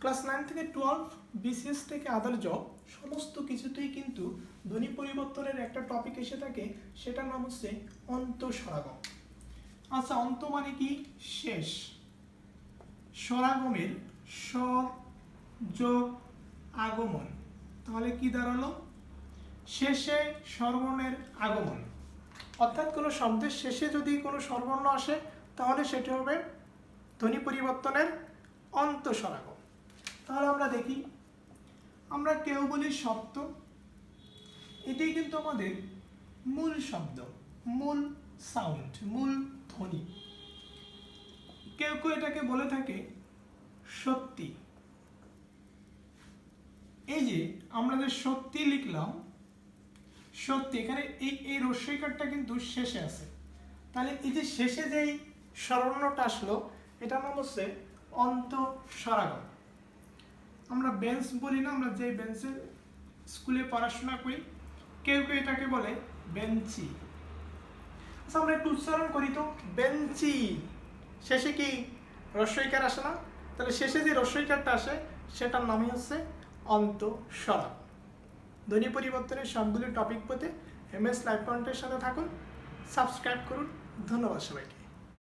Class 9 থেকে 12 BCS থেকে আদার job সমস্ত কিছুতেই কিন্তু ধ্বনি পরিবর্তনের একটা টপিক এসে থাকে, সেটার নাম হচ্ছে অন্তঃস্বরাগম। আচ্ছা, অন্ত মানে কি? শেষ। স্বরাগমের স্বর যোগ আগমন, তাহলে কি দাঁড়ালো? শেষে স্বরবর্ণের আগমন, অর্থাৎ কোনো শব্দের শেষে যদি কোনো স্বরবর্ণ আসে তাহলে সেটি হবে ধ্বনি পরিবর্তনের অন্তঃস্বরাগম। তাহলে আমরা দেখি, আমরা কেউ বলি শব্দ, এটাই কিন্তু আমাদের মূল শব্দ, মূল সাউন্ড, মূল ধ্বনি। কেউ কেউ এটাকে বলে থাকে সত্যি। এই যে আমরা যে সত্যি লিখলাম, সত্যি এখানে এই রস্বইকারটা কিন্তু শেষে আছে, তাহলে এই যে শেষে যেই স্বরবর্ণটা আসলো এটার নাম হচ্ছে অন্তঃস্বরাগম। আমরা বেঞ্চ বলি না, আমরা যে বেঞ্চে স্কুলে পড়াশোনা করি, কেউ কেউ এটাকে বলে বেঞ্চি। আচ্ছা, আমরা একটু উচ্চারণ করি তো, বেঞ্চি। শেষে কি রস্বইকার আসে না? তাহলে শেষে যে রস্বইকারটা আসে সেটার নামই হচ্ছে অন্তঃস্বরাগম। ধ্বনি পরিবর্তনের সবগুলি টপিক পেতে MS লাইভ পয়েন্টের সাথে থাকুন, সাবস্ক্রাইব করুন। ধন্যবাদ সবাইকে।